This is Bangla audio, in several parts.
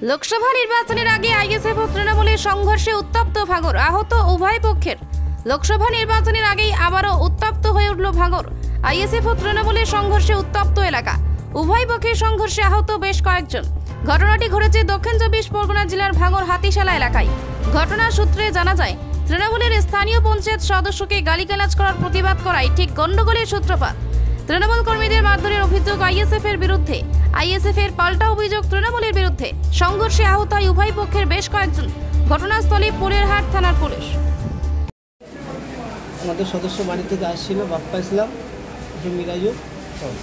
লোকসভা নির্বাচনের আগে আইএসএফ ও তৃণমূলের সংঘর্ষে উত্তপ্ত ভাঙড়, আহত উভয় পক্ষের। লোকসভা নির্বাচনের আগেই আবারও উত্তপ্ত হয়ে উঠল ভাঙড়। আইএসএফ ও তৃণমূলের সংঘর্ষে উত্তপ্ত এলাকা, উভয় পক্ষের সংঘর্ষে আহত বেশ কয়েকজন। ঘটনাটি ঘটেছে দক্ষিণ 24 পরগনা জেলার ভাঙড় হাতিশালা এলাকায়। ঘটনার সূত্রে জানা যায়, তৃণমূলের স্থানীয় পঞ্চায়েত সদস্যকে গালিগালাজ করার প্রতিবাদ করায় ঠিক গন্ডগোলের সূত্রপাত। তৃণমূল কর্মীদের মারধরের অভিযোগ আইএসএফ এর বিরুদ্ধে, আইএসএফ এর পাল্টা অভিযোগ তৃণমূলের বিরুদ্ধে। সংঘর্ষে আহত হয় উভয় পক্ষের বেশ কয়েকজন। ঘটনাস্থলে পোলেরহাট থানার পুলিশ। আমাদের সদস্য বাড়ি থেকে আসছিল, বাপ্পা ইসলাম মিরাজু।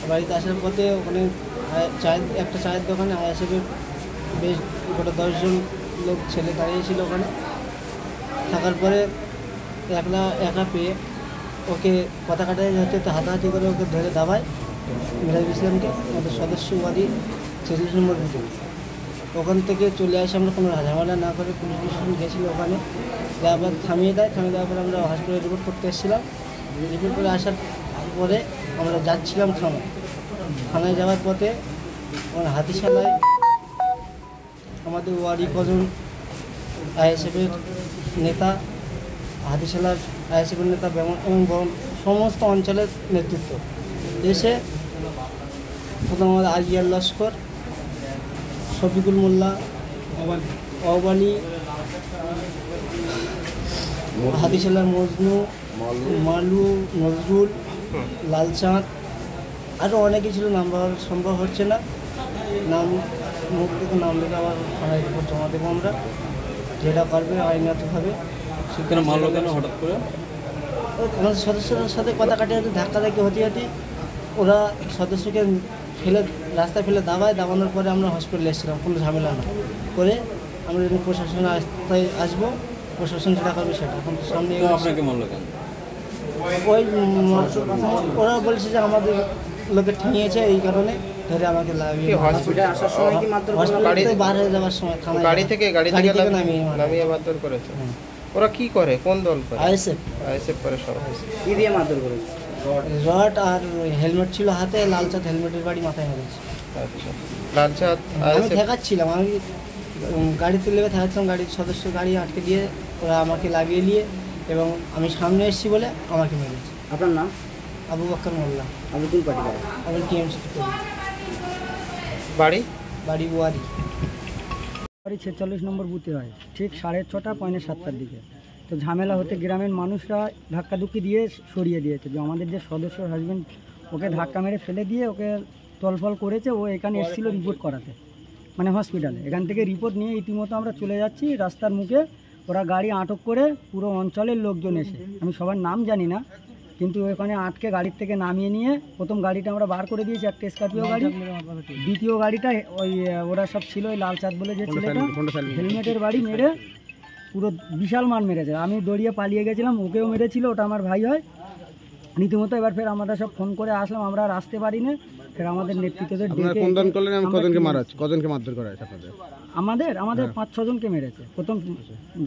বাড়িতে আসার পথে ওখানে একটা চায়ের দোকানে আইএসএফের বেশ গোটা 10 জন লোক ছেলে দাঁড়িয়েছিল। ওখানে থাকার পরে একা পেয়ে ওকে কথা কাটাই হতে হাতাহাতি করে ওকে ধরে দাবায় মিরাজ ইসলামকে, আমাদের সদস্য বাড়ি 46 নম্বর বুথে। ওখান থেকে চলে আসে, আমরা কোনো ঝামেলা না করে পুলিশ স্টেশন গেছিলো। ওখানে আবার থামিয়ে দেওয়ার পরে আমরা হসপিটালে রিপোর্ট করতে এসেছিলাম। রিপোর্ট করে আসার পরে আমরা যাচ্ছিলাম থানায় যাওয়ার পথে হাতিশালায় আমাদের ওয়ার্ডি কজন আইএসএফের নেতা, হাতিশালার আইএসএফের নেতা এবং সমস্ত অঞ্চলের নেতৃত্ব এসে প্রথম আমাদের আজিয়ার লস্কর, শফিকুল মোল্লা, অবালি, হাতিশালার মজনু, মালু, নজরুল, লালচাঁদ, আরও অনেকে ছিল। নাম বলা সম্ভব হচ্ছে না, মুখ থেকে নাম লেগে আবার থানায় রিপোর্ট জমা দেবো আমরা, যেটা পারবে আইনাতভাবে। সেখানে মারলো কেন হঠাৎ করে? আমাদের সদস্যদের সাথে কথা কাটিয়ে ধাক্কাধাক্কি হতে ওরা সদস্যকে রাস্তায় ফেলে দাবানোর পরে আমরা হসপিটালে এসেছিলাম। কোনো ঝামেলা না করে আমরা প্রশাসনে আসবো, প্রশাসন যেটা করবে সেটা। এখন সামনে আপনাকে মারলো কেন? ওরা বলছে যে আমাদের লোকে ঠেঙিয়েছে, এই কারণে ধরে আমাকে লাগিয়ে হসপিটালে আসার সময় কি মারধর হসপিটালে বার হয়ে যাওয়ার সময় গাড়ি থেকে নামিয়ে মারধর করেছে? ওরা কি করে, কোন দল করে? আইএসএফ করে। সব কি দিয়ে মারধর করেছে? রড আর হেলমেট ছিল হাতে, লালচাঁদ হেলমেটের বাড়ি মাথায় মেরেছে। আচ্ছা, লালচাঁদ আমি ঠেকাচ্ছিলাম, আমি গাড়িতে লেগে ঠেকাচ্ছিলাম, গাড়ির সদস্য গাড়ি আটকে দিয়ে ওরা আমাকে লাগিয়ে নিয়ে এবং আমি সামনে এসেছি বলে আমাকে মেরেছে। আপনার নাম? আবু বকর মোল্লা। আপনি কোন পার্টি করেন? আমি টিএমসি বাড়ি ওয়ারি 46 নম্বর বুথে হয়, ঠিক 6:30 পৌনে 7টার দিকে। তো ঝামেলা হতে গ্রামের মানুষরা ধাক্কাধুক্কি দিয়ে সরিয়ে দিয়েছে। যে আমাদের যে সদস্য হাজব্যান্ড ওকে ধাক্কা মেরে ফেলে দিয়ে ওকে তলফল করেছে। ও এখানে এসেছিলো রিপোর্ট করাতে, মানে হসপিটালে। এখান থেকে রিপোর্ট নিয়ে ইতিমধ্যে আমরা চলে যাচ্ছি। রাস্তার মুখে ওরা গাড়ি আটক করে পুরো অঞ্চলের লোকজন এসে, আমি সবার নাম জানি না, কিন্তু ওখানে আটকে গাড়ির থেকে নামিয়ে নিয়ে প্রথম গাড়িটা আমরা বার করে দিয়েছি, একটা স্করপিও গাড়ি। দ্বিতীয় গাড়িটা ওই ওরা সব ছিল, ওই লালচাঁদ বলে যে ছেলেটা হেলমেটের বাড়ি মেরে পুরো বিশাল মান মেরেছে। আমি দৌড়িয়ে পালিয়ে গেছিলাম, ওকেও মেরেছিল, ওটা আমার ভাই হয় রীতিমতো। এবার ফের আমরা সব ফোন করে আসলাম, আমরা আর আসতে পারি না। ফের আমাদের নেতৃত্বদের কজনকে মারধর করা হয়েছে আপনাদের? আমাদের 5-6 জনকে মেরেছে। প্রথম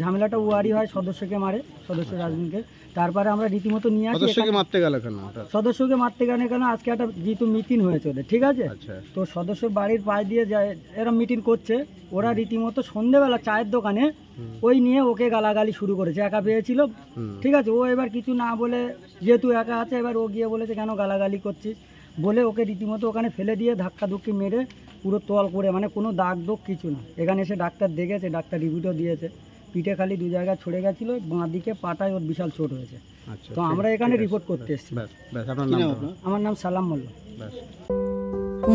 ঝামেলাটা ওয়ারি হয়, সদস্যকে মারে, সদস্য রাজনীতিকে। তারপরে আমরা রীতিমতো নিয়ে আসি। সদস্যকে মারতে গেল কেন? আজকে একটা যেহেতু মিটিং হয়েছে ওদের, ঠিক আছে, তো সদস্য বাড়ির পাশ দিয়ে যায়, এরা মিটিং করছে। ওরা রীতিমতো সন্ধ্যেবেলা চায়ের দোকানে ওই নিয়ে ওকে গালাগালি শুরু করেছে। একা পেয়েছিল, ঠিক আছে। ও এবার কিছু না বলে, যেহেতু একা আছে, এবার ও গিয়ে বলেছে কেন গালাগালি করছিস বলে ওকে রীতিমতো ওখানে ফেলে দিয়ে ধাক্কাধুক্কি মেরে পুরো তল করে, মানে কোনো দাগ দোগ কিছু না। এখানে এসে ডাক্তার দেখেছে, ডাক্তার রিভিউও দিয়েছে। পিঠে খালি 2 জায়গায় ছড়ে গেছিলো, বাঁ দিকে পাটায় ওর বিশাল চোট হয়েছে। তো আমরা এখানে রিপোর্ট করতে এসেছি। আমার নাম সালাম মোল্লা।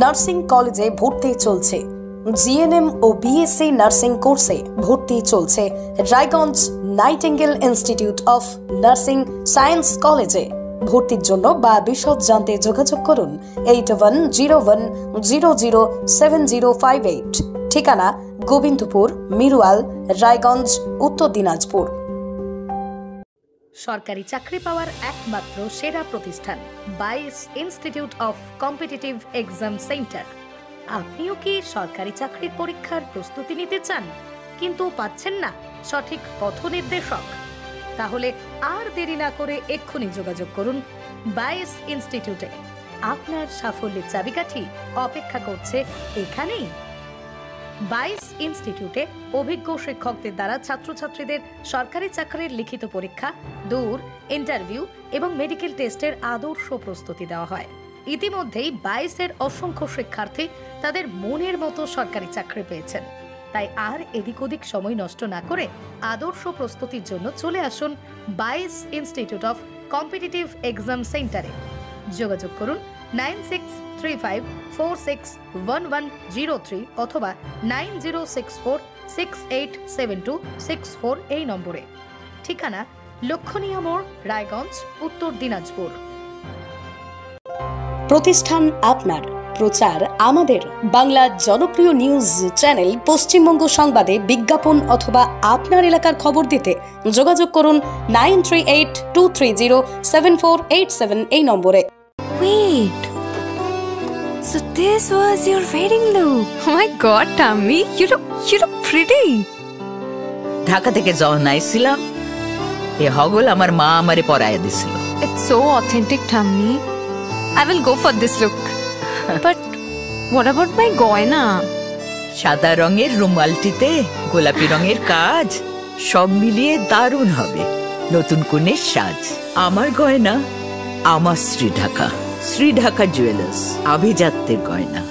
নার্সিং কলেজে ভর্তি চলছে। জিএনএম ও বিএসসি নার্সিং কোর্সে ভর্তি চলছে Raiganj nightingale institute of nursing science কলেজে। ভর্তির জন্য বা বিশদ জানতে যোগাযোগ করুন 8101007058। ঠিকানা গোবিন্দপুর, মিরুয়াল, রায়গঞ্জ, উত্তর দিনাজপুর। সরকারি চাকরি পাওয়ার একমাত্র সেরা প্রতিষ্ঠান 22 institute of competitive exam centre. আপনিও কি সরকারি চাকরির পরীক্ষার প্রস্তুতি নিতে চান কিন্তু পাচ্ছেন না সঠিক পথ নির্দেশক? তাহলে আর দেরি না করে এক্ষুনি যোগাযোগ করুন 22 ইনস্টিটিউটে। আপনার সাফল্যের চাবিকাঠি অপেক্ষা করছে এখানেই। বাইস ইনস্টিটিউটে অভিজ্ঞ শিক্ষকদের দ্বারা ছাত্রছাত্রীদের সরকারি চাকরির লিখিত পরীক্ষা, দৌড়, ইন্টারভিউ এবং মেডিকেল টেস্টের আদর্শ প্রস্তুতি দেওয়া হয়। ইতিমধ্যেই 22-এর অসংখ্য শিক্ষার্থী তাদের মনের মতো সরকারি চাকরি পেয়েছেন। তাই আর এদিক ওদিক সময় নষ্ট না করে আদর্শ প্রস্তুতির জন্য চলে আসুন 22 ইনস্টিটিউট অফ কম্পিটিটিভ এক্সাম সেন্টারে। যোগাযোগ করুন 9635461103 অথবা 9064687264 এই নম্বরে। ঠিকানা লক্ষণীয় মোড়, রায়গঞ্জ, উত্তর দিনাজপুর। প্রতিষ্ঠান আপনার, প্রচার আমাদের। বাংলা জনপ্রিয় নিউজ চ্যানেল পশ্চিমবঙ্গ সংবাদে বিজ্ঞাপন অথবা আপনার এলাকার খবর দিতে যোগাযোগ করুন 9382307487 এই নম্বরে। Wait, so this was your wedding look? Oh my God, Tammy, you look pretty. Dhaka থেকে যখন আইছিলাম এ হগল আমার মা আমারে পরাইয়া দিছিল। It's so authentic, Tammy. I will go for this look. But what about my goina? সাদা রঙের রুমালটিতে গোলাপি রঙের কাজ, সব মিলিয়ে দারুণ হবে নতুন কনের সাজ। আমার গয়না আমার শ্রী ঢাকা জুয়েলার্স, আভিজাত্যের গয়না।